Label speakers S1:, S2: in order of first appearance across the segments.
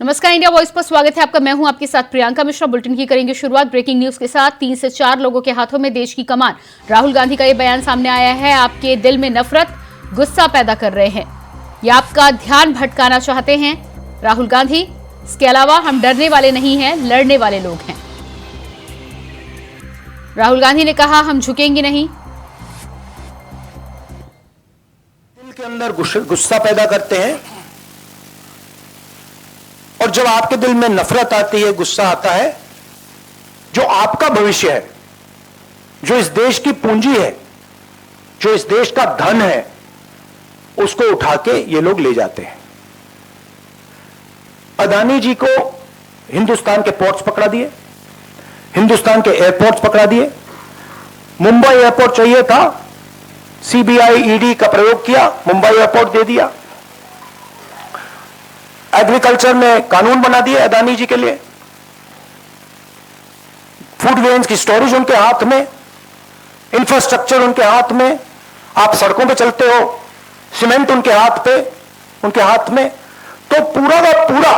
S1: नमस्कार, India voice पर स्वागत है आपका। मैं हूं आपके साथ प्रियंका मिश्रा। बुलेटिन की करेंगे शुरुआत ब्रेकिंग न्यूज के साथ। 3 से 4 लोगों के हाथों में देश की कमान। राहुल गांधी का यह बयान सामने आया है। आपके दिल में नफरत, गुस्सा पैदा कर रहे हैं, ये आपका ध्यान भटकाना चाहते हैं राहुल गांधी। इसके अलावा हम डरने वाले नहीं हैं, लड़ने वाले लोग हैं। राहुल गांधी ने कहा, हम झुकेंगे नहीं।
S2: दिल के अंदर गुस्सा पैदा करते हैं और जब आपके दिल में नफरत आती है, गुस्सा आता है, जो आपका भविष्य है, जो इस देश की पूंजी है, जो इस देश का धन है, उसको उठा के ये लोग ले जाते हैं। अदानी जी को हिंदुस्तान के पोर्ट्स पकड़ा दिए, हिंदुस्तान के एयरपोर्ट्स पकड़ा दिए। मुंबई एयरपोर्ट चाहिए था, सीबीआई ईडी का प्रयोग किया, मुंबई एयरपोर्ट दे दिया। एग्रीकल्चर में कानून बना दिए अदानी जी के लिए। फूड ग्रेन्स की स्टोरेज उनके हाथ में, इंफ्रास्ट्रक्चर उनके हाथ में। आप सड़कों पे चलते हो, सीमेंट उनके हाथ में। तो पूरा का पूरा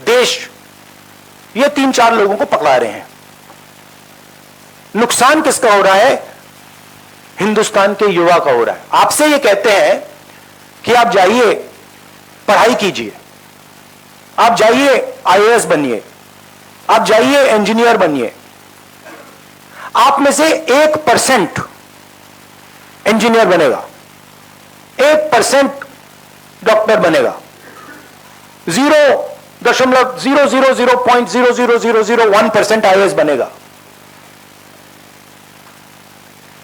S2: देश ये 3-4 लोगों को पकड़ा रहे हैं। नुकसान किसका हो रहा है? हिंदुस्तान के युवा का हो रहा है। आपसे ये कहते हैं कि आप जाइए, पढ़ाई कीजिए, आप जाइए आईएएस बनिए, आप जाइए इंजीनियर बनिए। आप में से 1% इंजीनियर बनेगा, 1% डॉक्टर बनेगा, 0.0000001% आईएएस बनेगा।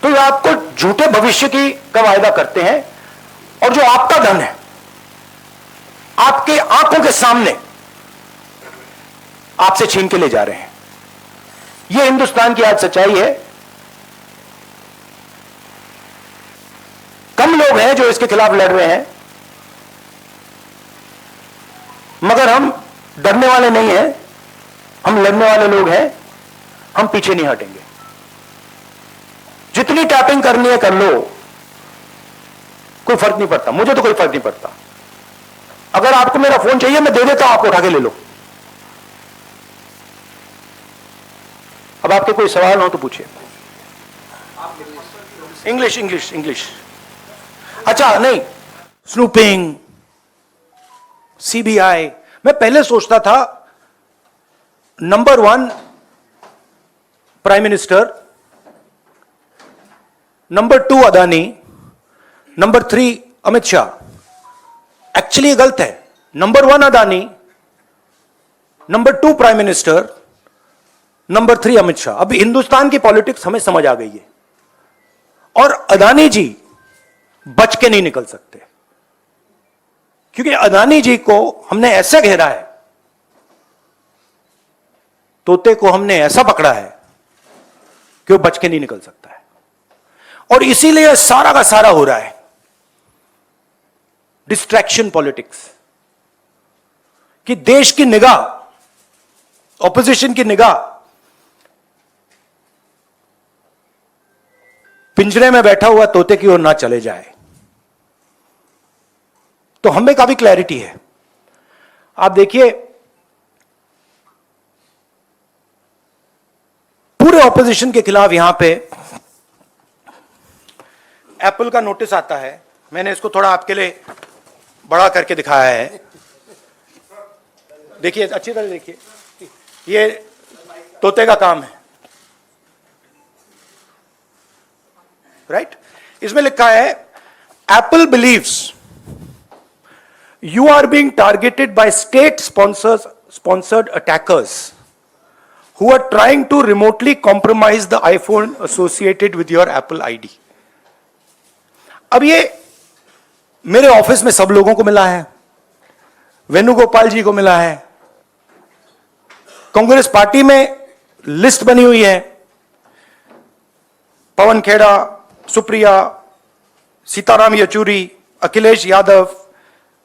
S2: तो ये आपको झूठे भविष्य का वायदा करते हैं और जो आपका धन है आपके आंखों के सामने आपसे छीन के ले जा रहे हैं। यह हिंदुस्तान की आज सच्चाई है। कम लोग हैं जो इसके खिलाफ लड़ रहे हैं, मगर हम डरने वाले नहीं हैं, हम लड़ने वाले लोग हैं। हम पीछे नहीं हटेंगे। जितनी टैपिंग करनी है कर लो, कोई फर्क नहीं पड़ता। मुझे तो कोई फर्क नहीं पड़ता। अगर आपको मेरा फोन चाहिए मैं दे देता हूं, आपको उठा के ले लो। अब आपके कोई सवाल हो तो पूछिए। इंग्लिश। अच्छा, नहीं, स्नूपिंग, सीबीआई। मैं पहले सोचता था number 1 prime minister, number 2 Adani, number 3 Amit Shah. Actually ये गलत है। Number 1 Adani, number 2 prime minister, number 3 Amit Shah. अभी हिंदुस्तान की पॉलिटिक्स हमें समझ आ गई है और अदानी जी बच के नहीं निकल सकते, क्योंकि अदानी जी को हमने ऐसे घेरा है, तोते को हमने ऐसा पकड़ा है कि वो बच के नहीं निकल सकता है। और इसीलिए सारा का सारा हो रहा है डिस्ट्रैक्शन पॉलिटिक्स, कि देश की निगाह, ऑपोजिशन की निगाह पिंजरे में बैठा हुआ तोते की ओर ना चले जाए। तो हमें काफी क्लैरिटी है। आप देखिए, पूरे ऑपोजिशन के खिलाफ यहां पे एप्पल का नोटिस आता है। मैंने इसको थोड़ा आपके लिए बड़ा करके दिखाया है। देखिए, अच्छी तरह देखिए, ये तोते का काम है, राइट? इसमें लिखा है, Apple believes you are being targeted by state-sponsored attackers who are trying to remotely compromise the iPhone associated with your Apple ID. अब ये मेरे ऑफिस में सब लोगों को मिला है, वेणुगोपाल जी को मिला है, कांग्रेस पार्टी में लिस्ट बनी हुई है, पवन खेड़ा, सुप्रिया, सीताराम येचुरी, अखिलेश यादव,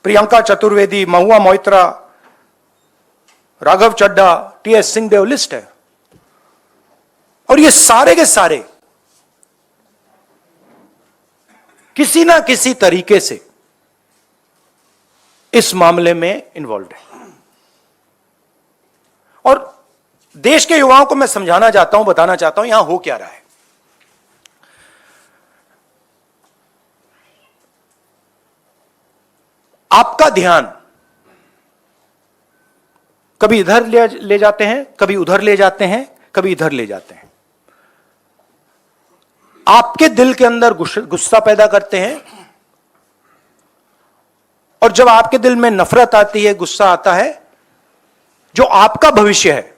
S2: प्रियंका चतुर्वेदी, महुआ मोइत्रा, राघव चड्ढा, टीएस सिंहदेव, लिस्ट है। और ये सारे के सारे किसी ना किसी तरीके से इस मामले में इन्वॉल्व है। और देश के युवाओं को मैं समझाना चाहता हूं, बताना चाहता हूं यहां हो क्या रहा है। आपका ध्यान कभी इधर ले जाते हैं, कभी उधर ले जाते हैं, कभी इधर ले जाते हैं। आपके दिल के अंदर गुस्सा पैदा करते हैं, और जब आपके दिल में नफरत आती है, गुस्सा आता है, जो आपका भविष्य है,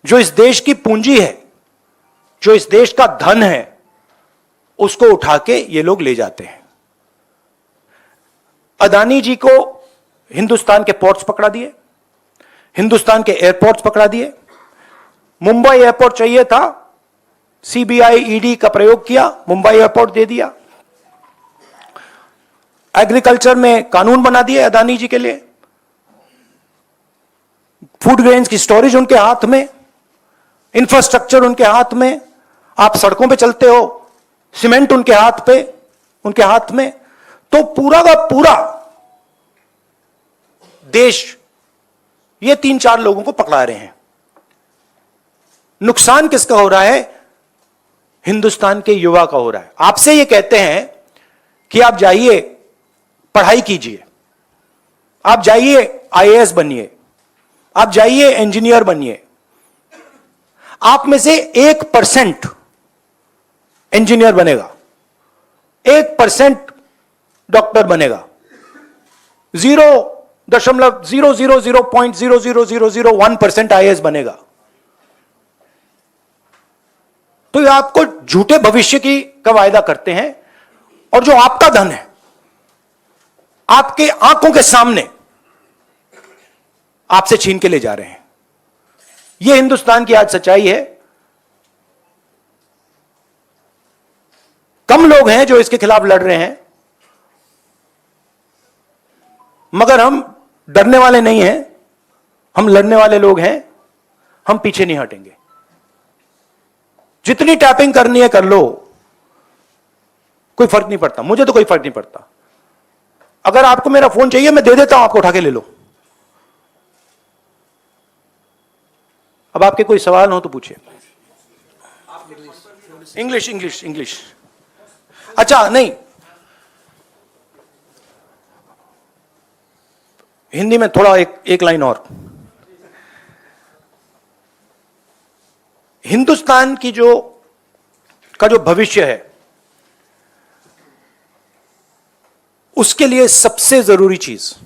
S2: जो इस देश की पूंजी है, जो इस देश का धन है, उसको उठा के ये लोग ले जाते हैं। अदानी जी को हिंदुस्तान के पोर्ट्स पकड़ा दिए, हिंदुस्तान के एयरपोर्ट्स पकड़ा दिए। मुंबई एयरपोर्ट चाहिए था, सीबीआई ईडी का प्रयोग किया, मुंबई एयरपोर्ट दे दिया। एग्रीकल्चर में कानून बना दिए अदानी जी के लिए, फूड ग्रेन्स की स्टोरेज उनके हाथ में, इंफ्रास्ट्रक्चर उनके हाथ में, आप सड़कों पे चलते हो, सीमेंट उनके हाथ में। तो पूरा का पूरा देश ये 3-4 लोगों को पकड़ा रहे हैं। नुकसान किसका हो रहा है? हिंदुस्तान के युवा का हो रहा है। आपसे ये कहते हैं कि आप जाइए पढ़ाई कीजिए, आप जाइए आईएएस बनिए, आप जाइए इंजीनियर बनिए। आप में से 1% इंजीनियर बनेगा, 1% डॉक्टर बनेगा, 0.0000001% आईएएस बनेगा। तो ये आपको झूठे भविष्य का वायदा करते हैं, और जो आपका धन है आपके आंखों के सामने आपसे छीन के ले जा रहे हैं। यह हिंदुस्तान की आज सच्चाई है। कम लोग हैं जो इसके खिलाफ लड़ रहे हैं, मगर हम डरने वाले नहीं हैं, हम लड़ने वाले लोग हैं। हम पीछे नहीं हटेंगे। जितनी टैपिंग करनी है कर लो, कोई फर्क नहीं पड़ता, मुझे तो कोई फर्क नहीं पड़ता। अगर आपको मेरा फोन चाहिए मैं दे देता हूं, आपको उठा के ले लो। अब आपके कोई सवाल हो तो पूछिए। इंग्लिश। अच्छा, नहीं, हिंदी में थोड़ा एक लाइन और। हिंदुस्तान की जो भविष्य है, उसके लिए सबसे जरूरी चीज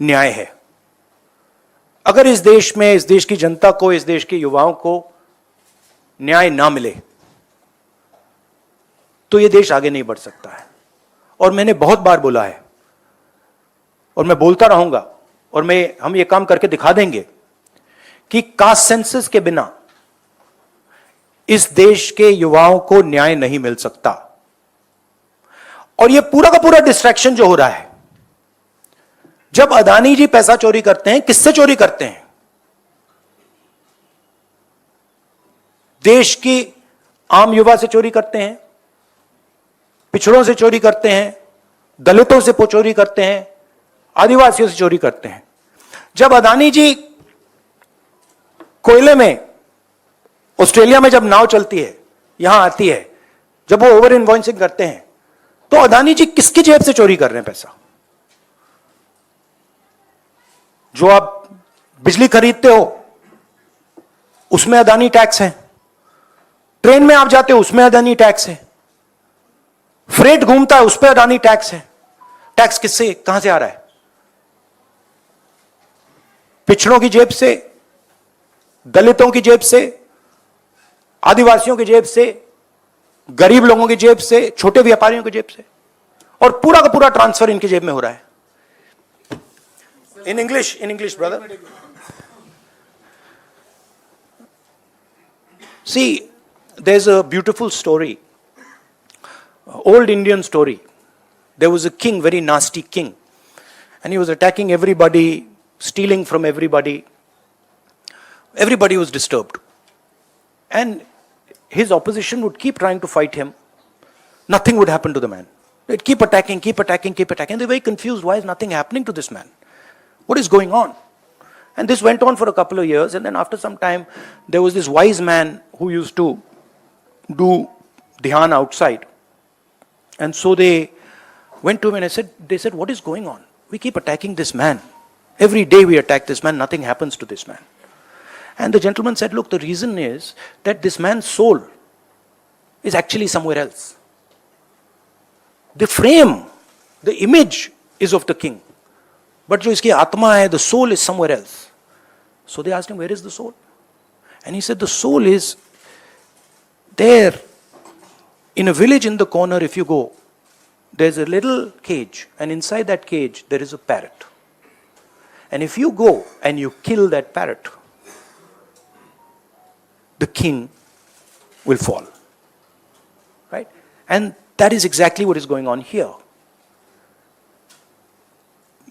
S2: न्याय है। अगर इस देश में, इस देश की जनता को, इस देश के युवाओं को न्याय ना मिले तो यह देश आगे नहीं बढ़ सकता है। और मैंने बहुत बार बोला है, और मैं बोलता रहूंगा, और हम ये काम करके दिखा देंगे कि कास्ट सेंसस के बिना इस देश के युवाओं को न्याय नहीं मिल सकता। और ये पूरा का पूरा डिस्ट्रैक्शन जो हो रहा है, जब अदानी जी पैसा चोरी करते हैं, किससे चोरी करते हैं? देश की आम युवा से चोरी करते हैं, पिछड़ों से चोरी करते हैं, दलितों से चोरी करते हैं, आदिवासियों से चोरी करते हैं। जब अदानी जी कोयले में, ऑस्ट्रेलिया में जब नाव चलती है, यहां आती है, जब वो ओवर इनवॉइसिंग करते हैं, तो अदानी जी किसकी जेब से चोरी कर रहे हैं पैसा? जो आप बिजली खरीदते हो उसमें अदानी टैक्स है, ट्रेन में आप जाते हो उसमें अदानी टैक्स है, फ्रेट घूमता है उस पर अदानी टैक्स है। टैक्स किससे, कहां से आ रहा है? पिछड़ों की जेब से, दलितों की जेब से, आदिवासियों की जेब से, गरीब लोगों की जेब से, छोटे व्यापारियों की जेब से, और पूरा का पूरा ट्रांसफर इनकी जेब में हो रहा है। In English, brother. See, there's a beautiful story, old Indian story. There was a king, very nasty king, and he was attacking everybody, stealing from everybody. Everybody was disturbed, and his opposition would keep trying to fight him. Nothing would happen to the man. They'd keep attacking, keep attacking, keep attacking. They're very confused. Why is nothing happening to this man? What is going on? And this went on for a couple of years. And then after some time, there was this wise man who used to do dhyan outside. And so they went to him and they said, what is going on? We keep attacking this man. Every day we attack this man, nothing happens to this man. And the gentleman said, look, the reason is that this man's soul is actually somewhere else. The frame, the image is of the king. But jo iski atma hai, the soul is somewhere else. So they asked him, where is the soul? And he said, the soul is there in a village in the corner. If you go, there's a little cage, and inside that cage there is a parrot. And if you go and you kill that parrot, the king will fall. Right? And that is exactly what is going on here.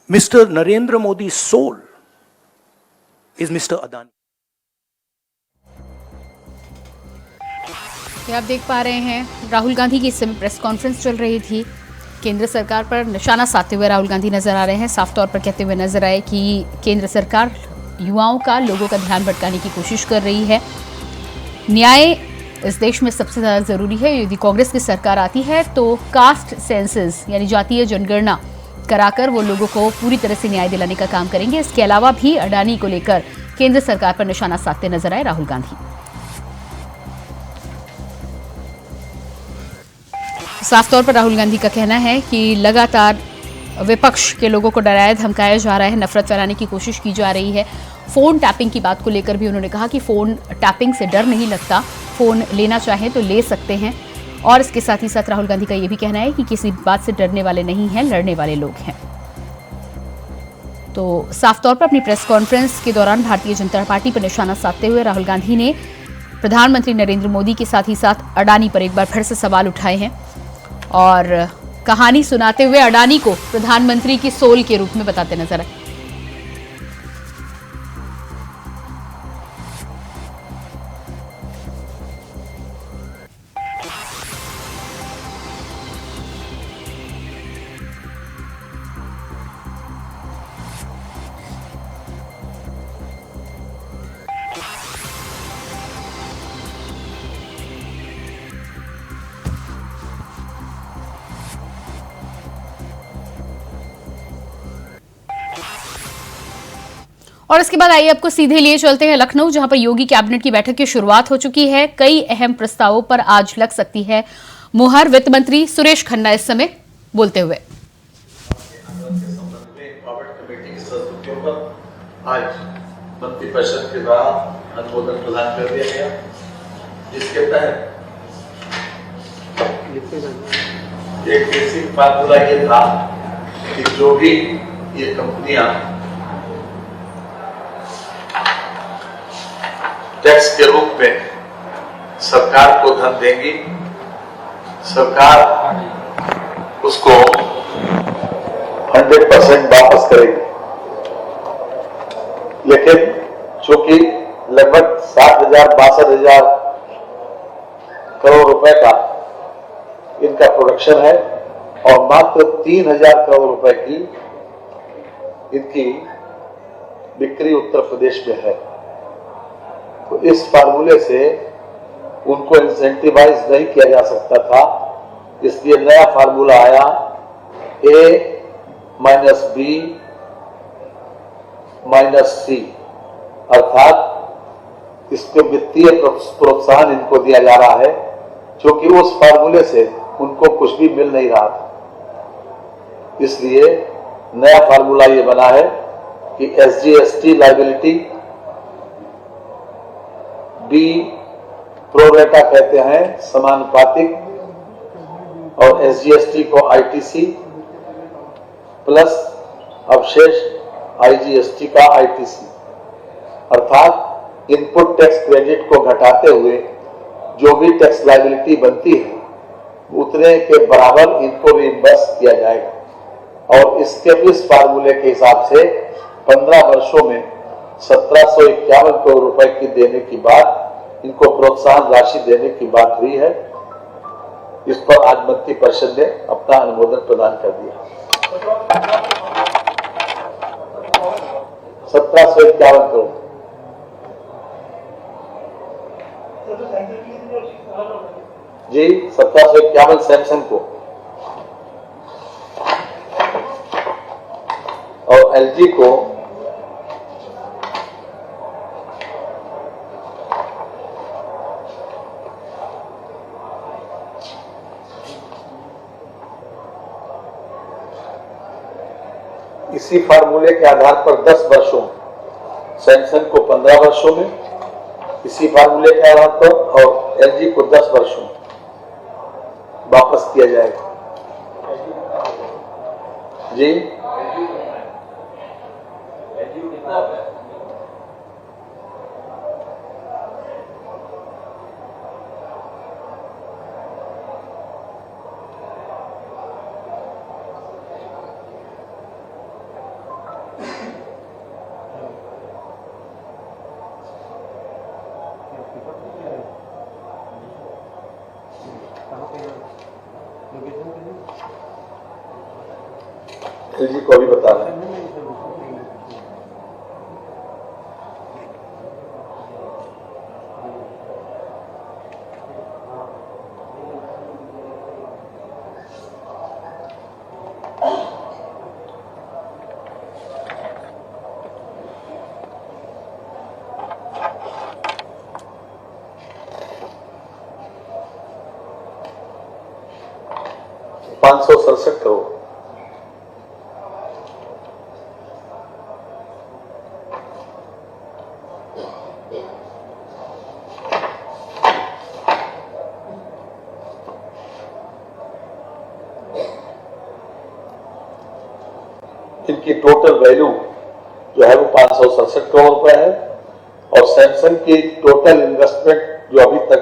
S2: Mr. Narendra Modi's soul is Mr. Adani.
S1: ये आप देख पा रहे हैं राहुल गांधी की इस समय press conference चल रही थी। केंद्र सरकार पर निशाना साधते हुए राहुल गांधी नजर आ रहे हैं। साफ तौर पर कहते हुए नजर आए कि केंद्र सरकार युवाओं का, लोगों का ध्यान भटकाने की कोशिश कर रही है। न्याय इस देश में सबसे ज़्यादा ज़रूरी है। यदि कांग्रेस की सरकार आती है तो कास्ट सेंसस यानी जातीय जनगणना कराकर वो लोगों को पूरी तरह से न्याय दिलाने का काम करेंगे। इसके अलावा भी अडानी को लेकर केंद्र सरकार पर निशाना साधते नजर आए राहुल गांधी। साफ तौर पर राहुल गांधी का कहना है कि लगातार विपक्ष के लोगों को डराया धमकाया जा रहा है, नफरत फैलाने की कोशिश की जा रही है। फ़ोन टैपिंग की बात को लेकर भी उन्होंने कहा कि फ़ोन टैपिंग से डर नहीं लगता, फ़ोन लेना चाहें तो ले सकते हैं। और इसके साथ ही साथ राहुल गांधी का ये भी कहना है कि किसी बात से डरने वाले नहीं हैं, लड़ने वाले लोग हैं। तो साफ तौर पर अपनी प्रेस कॉन्फ्रेंस के दौरान भारतीय जनता पार्टी पर निशाना साधते हुए राहुल गांधी ने प्रधानमंत्री नरेंद्र मोदी के साथ ही साथ अडानी पर एक बार फिर से सवाल उठाए हैं और कहानी सुनाते हुए अडानी को प्रधानमंत्री की सोल के रूप में बताते नजर आए। और इसके बाद आइए आपको सीधे लिए चलते हैं लखनऊ, जहां पर योगी कैबिनेट की बैठक की शुरुआत हो चुकी है। कई अहम प्रस्तावों पर आज लग सकती है मुहर। वित्त मंत्री सुरेश खन्ना इस समय बोलते हुए
S3: आज मंत्रिपरिषद के द्वारा अनुमोदन प्रदान कर दिया गया, जिसके तहत एक बेसिक फार्मूला ये था कि जो भी ये कंपनियां टैक्स के रूप में सरकार को धन देंगी, सरकार उसको 100% वापस करेगी। लेकिन चूंकि लगभग 60,000-62,000 करोड़ रुपए का इनका प्रोडक्शन है और मात्र 3,000 करोड़ रुपए की इनकी बिक्री उत्तर प्रदेश में है, तो इस फार्मूले से उनको इंसेंटिवाइज नहीं किया जा सकता था। इसलिए नया फार्मूला आया A-B-C, अर्थात इसके वित्तीय प्रोत्साहन इनको दिया जा रहा है, क्योंकि उस फार्मूले से उनको कुछ भी मिल नहीं रहा था। इसलिए नया फार्मूला ये बना है कि SGST लायबिलिटी B प्रोरेटा कहते हैं समानुपातिक, और SGST को ITC प्लस अवशेष IGST का ITC, अर्थात इनपुट टैक्स क्रेडिट को घटाते हुए जो भी टैक्स लायबिलिटी बनती है उतने के बराबर इनको रिइंबर्स किया जाएगा। और इस फार्मूले के हिसाब से 15 वर्षों में 1751 करोड़ रुपए की देने की बात, इनको प्रोत्साहन राशि देने की बात हुई है। इस पर आज मंत्री परिषद ने अपना अनुमोदन प्रदान कर दिया। 1751 करोड़। जी 1751 सैमसंग को और एलजी को 'इसी फार्मूले के आधार पर 10 वर्षों, सैमसंग को 15 वर्षों में, इसी फार्मूले के आधार पर, और एलजी को 10 वर्षों वापस किया जाएगा। जी एलजी को अभी बता रहे हैं। ₹567 करोड़। इनकी टोटल वैल्यू जो है वो 567 करोड़ रुपए है, और सैमसंग की टोटल इन्वेस्टमेंट जो अभी तक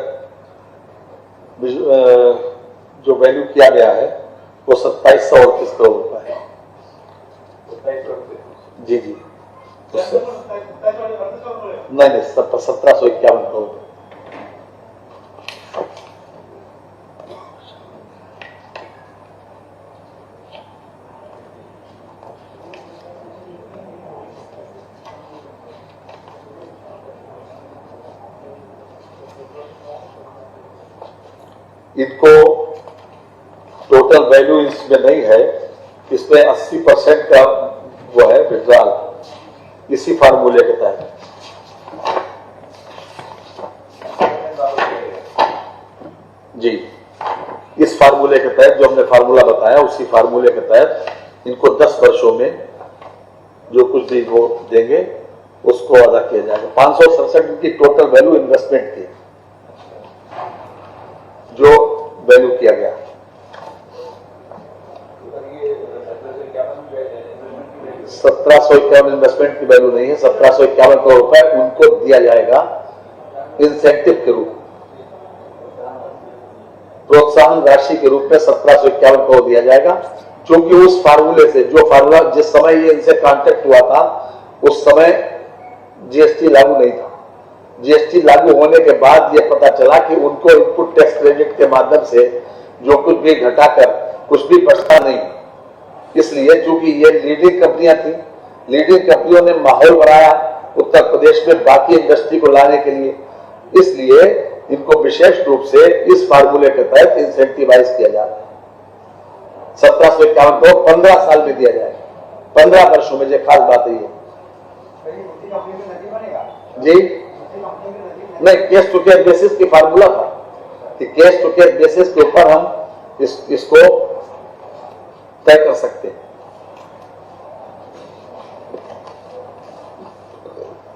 S3: जो वैल्यू किया गया है वो 2738 करोड़ रुपए है। जी जी नहीं 1751 करोड़। इनको टोटल वैल्यू इसमें नहीं है, इसमें 80% का वो है विड्रॉल, इसी फार्मूले के तहत। जी इस फार्मूले के तहत जो हमने फार्मूला बताया, उसी फार्मूले के तहत इनको 10 वर्षों में जो कुछ भी वो देंगे उसको अदा किया जाएगा। 567 की टोटल वैल्यू इन्वेस्टमेंट थी जो वैल्यू किया गया। 1751 इन्वेस्टमेंट की वैल्यू नहीं है, 1751 करोड़ रुपए उनको दिया जाएगा इंसेंटिव के रूप में, प्रोत्साहन राशि के रूप में 1751 करोड़ दिया जाएगा। क्योंकि उस फार्मूले से, जो फार्मूला जिस समय ये इनसे कॉन्ट्रैक्ट हुआ था उस समय जीएसटी लागू नहीं था। जीएसटी लागू होने के बाद ये पता चला कि उनको इनपुट टैक्स क्रेडिट के माध्यम से जो कुछ भी घटाकर कुछ भी बचता नहीं। इसलिए चूंकि ये लीडिंग कंपनियां थी, लीडिंग कंपनियों ने माहौल बनाया उत्तर प्रदेश में बाकी इंडस्ट्री को लाने के लिए, इसलिए इनको विशेष रूप से इस फार्मूले के तहत इंसेंटिवाइज किया जा रहा है। 1751 को 15 साल में दिया जाएगा, 15 वर्षों में। जो खास बात है ये जी नहीं, केस टू केस बेसिस की फार्मूला था कि केस टू केस बेसिस के ऊपर हम इसको तय कर सकते हैं।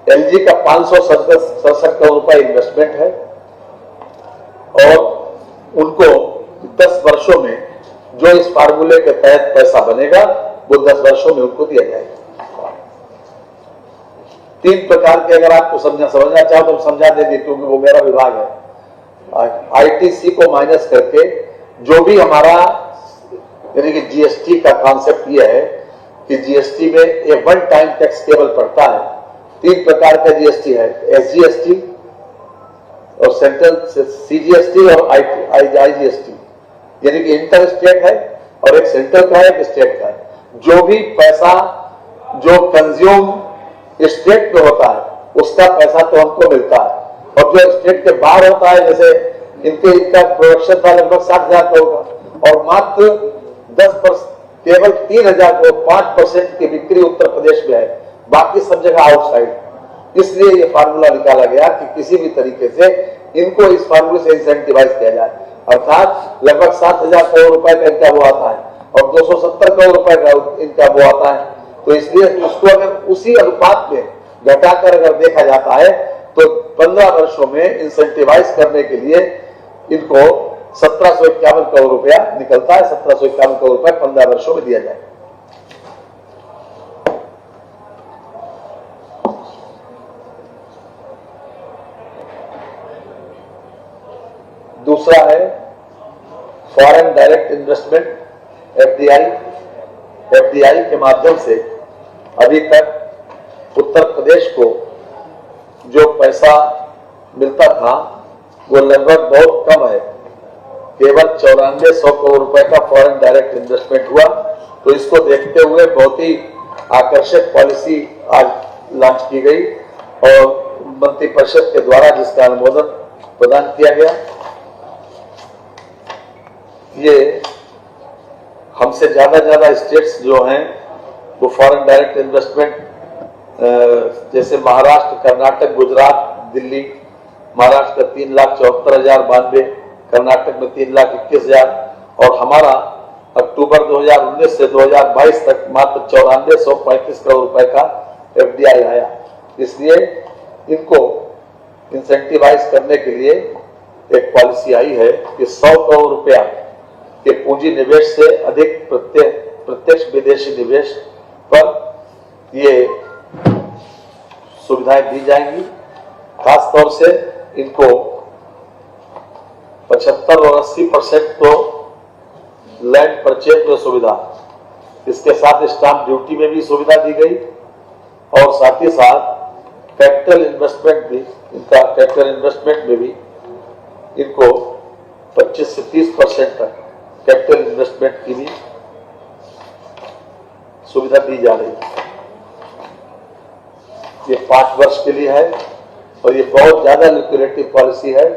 S3: एलजी का 567 करोड़ रुपए इन्वेस्टमेंट है और उनको 10 वर्षों में जो इस फार्मूले के तहत पैसा बनेगा वो 10 वर्षों में उनको दिया जाएगा। 3 प्रकार के अगर आपको समझना चाहो तो समझा देंगे, क्योंकि वो मेरा विभाग है। आईटीसी को माइनस करके जो भी हमारा यानी कि जीएसटी का कॉन्सेप्ट ये है कि जीएसटी में एक वन टाइम टैक्स केवल पड़ता है। 3 प्रकार का जीएसटी है, एसजीएसटी और सेंट्रल सीजीएसटी और आईजीएसटी। यानी कि इंटर स्टेट है और एक सेंट्रल का है, एक स्टेट का है। जो भी पैसा जो कंज्यूम स्टेट में होता है उसका पैसा तो हमको मिलता है, और जो स्टेट के बाहर होता है, जैसे इनका प्रोडक्शन था लगभग 60,000 करोड़ का, और मात्र 10% केवल 3,000 करोड़ 5% की बिक्री उत्तर प्रदेश में है, बाकी सब जगह आउटसाइड। इसलिए ये फार्मूला निकाला गया कि किसी भी तरीके से इनको इस फार्मूले से इंसेंटिवाइज किया जाए, अर्थात लगभग 7,000 करोड़ रुपए का इनका वो आता है और 270 करोड़ रुपए का इनका वो आता है। तो इसलिए उसको अगर उसी अनुपात में घटाकर अगर देखा जाता है तो 15 वर्षों में इंसेंटिवाइज करने के लिए इनको 1751 करोड़ रुपया निकलता है। 1751 करोड़ रुपया 15 वर्षों में दिया जाए। दूसरा है फॉरेन डायरेक्ट इन्वेस्टमेंट, एफडीआई के माध्यम से अभी तक उत्तर प्रदेश को जो पैसा मिलता था वो लगभग बहुत कम है, केवल 9400 करोड़ रुपए का फॉरेन डायरेक्ट इन्वेस्टमेंट हुआ। तो इसको देखते हुए बहुत ही आकर्षक पॉलिसी आज लॉन्च की गई और मंत्रिपरिषद के द्वारा जिसका अनुमोदन प्रदान किया गया। ये हमसे ज्यादा स्टेट्स जो हैं वो फॉरेन डायरेक्ट इन्वेस्टमेंट, जैसे महाराष्ट्र, कर्नाटक, गुजरात, दिल्ली, महाराष्ट्र का 3,74,092, कर्नाटक में 3,21,000, और हमारा अक्टूबर 2019 से 2022 तक मात्र 9435 करोड़ रुपए का एफडीआई आया। इसलिए इनको इंसेंटिवाइज करने के लिए एक पॉलिसी आई है कि 100 करोड़ रुपया के पूंजी निवेश से अधिक प्रत्यक्ष विदेशी निवेश पर ये सुविधाएं दी जाएंगी। खास तौर से इनको 75 और 80% तो लैंड परचेज में सुविधा, इसके साथ स्टाम्प ड्यूटी में भी सुविधा दी गई, और साथ ही साथ कैपिटल इन्वेस्टमेंट भी, इनका कैपिटल इन्वेस्टमेंट में भी इनको 25 से 30% तक कैपिटल इन्वेस्टमेंट की भी सुविधा दी जा रही है। ये 5 वर्ष के लिए है और ये बहुत ज्यादा लिक्विडेटिव पॉलिसी है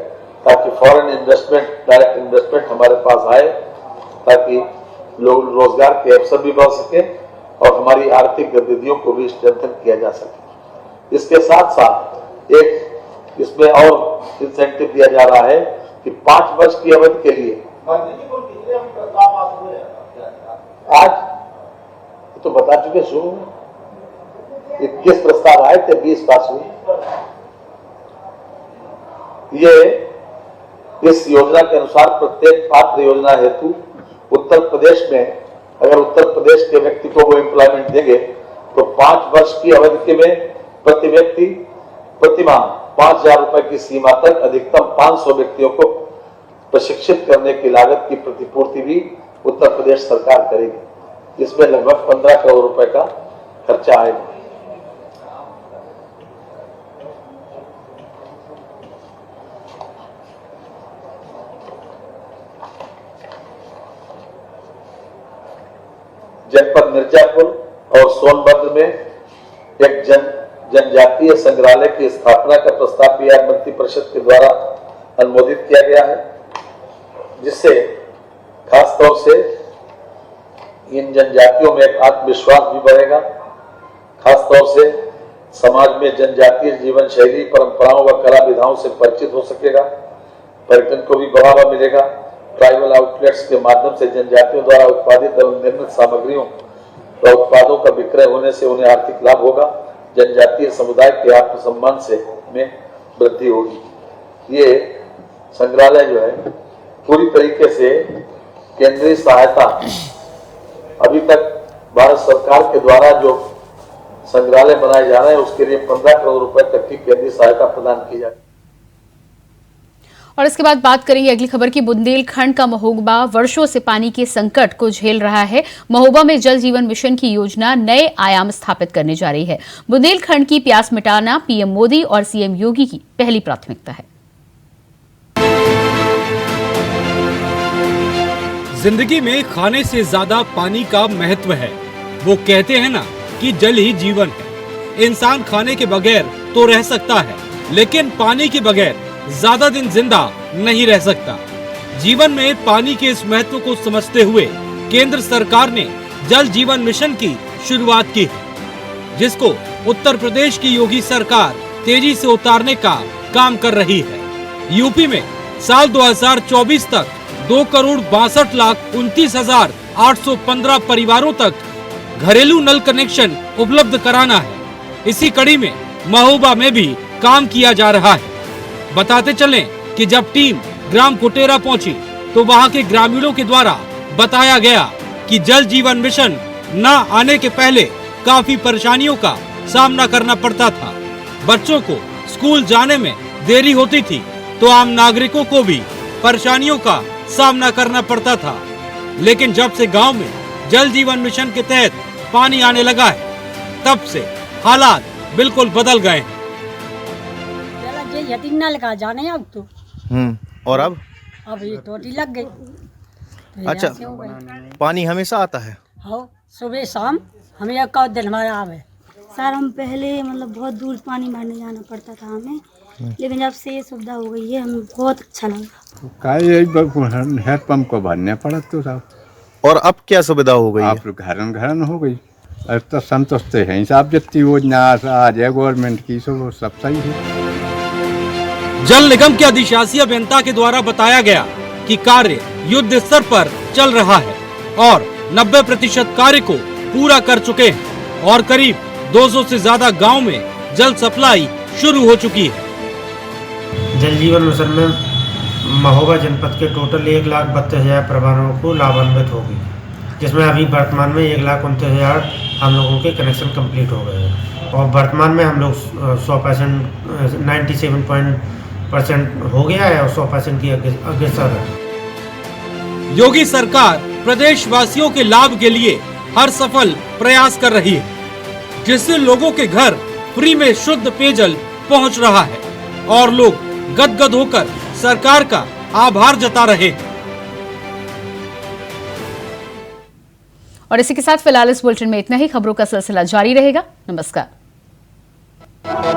S3: ताकि फॉरेन इन्वेस्टमेंट, डायरेक्ट इन्वेस्टमेंट हमारे पास आए, ताकि लोग रोजगार के अवसर भी बढ़ सके और हमारी आर्थिक गतिविधियों को भी स्ट्रेंथन किया जा सके। इसके साथ साथ एक इसमें और इंसेंटिव दिया जा रहा है कि 5 वर्ष की अवधि के लिए आज तो बता चुके शुरू में 21 प्रस्ताव आए थे, 20 पास हुए। ये इस योजना के अनुसार प्रत्येक पात्र योजना हेतु उत्तर प्रदेश में, अगर उत्तर प्रदेश के व्यक्ति को वो एम्प्लॉयमेंट देंगे तो 5 वर्ष की अवधि में प्रति व्यक्ति प्रतिमाह 5,000 रुपए की सीमा तक अधिकतम 500 व्यक्तियों को प्रशिक्षित करने की लागत की प्रतिपूर्ति भी उत्तर प्रदेश सरकार करेगी। इसमें लगभग 15 करोड़ रुपए का खर्चा आएगा। जनपद मिर्जापुर और सोनभद्र में एक जनजातीय संग्रहालय की स्थापना का प्रस्ताव बिहार मंत्रिपरिषद के द्वारा अनुमोदित किया गया है, जिससे खास तौर से इन जनजातियों में एक आत्मविश्वास भी बढ़ेगा। खास तौर से समाज में जनजातीय जीवन शैली, परंपराओं व कला विधाओं से परिचित हो सकेगा। पर्यटन को भी बढ़ावा मिलेगा। ट्राइबल आउटलेट्स के माध्यम से जनजातियों द्वारा उत्पादित एवं निर्मित सामग्रियों व उत्पादों का विक्रय होने से उन्हें आर्थिक लाभ होगा। जनजातीय समुदाय के आत्मसम्मान में वृद्धि होगी। ये संग्रहालय जो है पूरी तरीके से केंद्रीय सहायता, अभी तक भारत सरकार के द्वारा जो संग्रहालय बनाए जा रहे हैं उसके लिए 15 करोड़ रुपए तक की केंद्रीय सहायता प्रदान की जाएगी।
S1: और इसके बाद बात करेंगे अगली खबर की। बुंदेलखंड का महोबा वर्षों से पानी के संकट को झेल रहा है। महोबा में जल जीवन मिशन की योजना नए आयाम स्थापित करने जा रही है। बुंदेलखंड की प्यास मिटाना पीएम मोदी और सीएम योगी की पहली प्राथमिकता है।
S4: जिंदगी में खाने से ज्यादा पानी का महत्व है। वो कहते हैं ना कि जल ही जीवन है। इंसान खाने के बगैर तो रह सकता है, लेकिन पानी के बगैर ज्यादा दिन जिंदा नहीं रह सकता। जीवन में पानी के इस महत्व को समझते हुए केंद्र सरकार ने जल जीवन मिशन की शुरुआत की है, जिसको उत्तर प्रदेश की योगी सरकार तेजी से उतारने का काम कर रही है। यूपी में साल 2024 तक 2,62,29,815 परिवारों तक घरेलू नल कनेक्शन उपलब्ध कराना है। इसी कड़ी में महोबा में भी काम किया जा रहा है। बताते चलें कि जब टीम ग्राम कुटेरा पहुंची तो वहां के ग्रामीणों के द्वारा बताया गया कि जल जीवन मिशन न आने के पहले काफी परेशानियों का सामना करना पड़ता था। बच्चों को स्कूल जाने में देरी होती थी तो आम नागरिकों को भी परेशानियों का सामना करना पड़ता था। लेकिन जब से गांव में जल जीवन मिशन के तहत पानी आने लगा है, तब से हालात बिल्कुल बदल गए हैं।
S5: नल का जाने अब तो
S6: और अब
S5: ये टोटी लग गई।
S6: अच्छा, पानी हमेशा आता है?
S5: हो सुबह शाम हमें एक दिन हमारा आवे।
S7: सर हम पहले मतलब बहुत दूर पानी भरने जाना पड़ता था हमें, लेकिन जब से ये सुविधा हो गई है हमें बहुत अच्छा लगा।
S8: हेड पंप को भरने पड़ा तो साहब।
S6: और अब क्या सुविधा हो गई है?
S8: आप घर हो गई। अब तो संतुष्ट है साहब, जितनी योजना आ जाए गवर्नमेंट की सब सही है।
S4: जल निगम के अधिशासी अभियंता के द्वारा बताया गया कि कार्य युद्ध स्तर पर चल रहा है और 90% कार्य को पूरा कर चुके हैं और करीब 200 से ज्यादा गांव में जल सप्लाई शुरू हो चुकी है।
S9: जल जीवन मिशन में महोबा जनपद के टोटल 1,32,000 परिवारों को लाभान्वित होगी, जिसमें अभी वर्तमान में 1,29,000 हम लोगों के कनेक्शन कंप्लीट हो गए हैं और वर्तमान में हम लोग 100% 97% हो गया है और 100% की अग्रसर है।
S4: योगी सरकार प्रदेश वासियों के लाभ के लिए हर सफल प्रयास कर रही है, जिससे लोगों के घर फ्री में शुद्ध पेयजल पहुंच रहा है और लोग गदगद होकर सरकार का आभार जता रहे हैं।
S1: और इसी के साथ फिलहाल इस बुलेटिन में इतना ही। खबरों का सिलसिला जारी रहेगा। नमस्कार।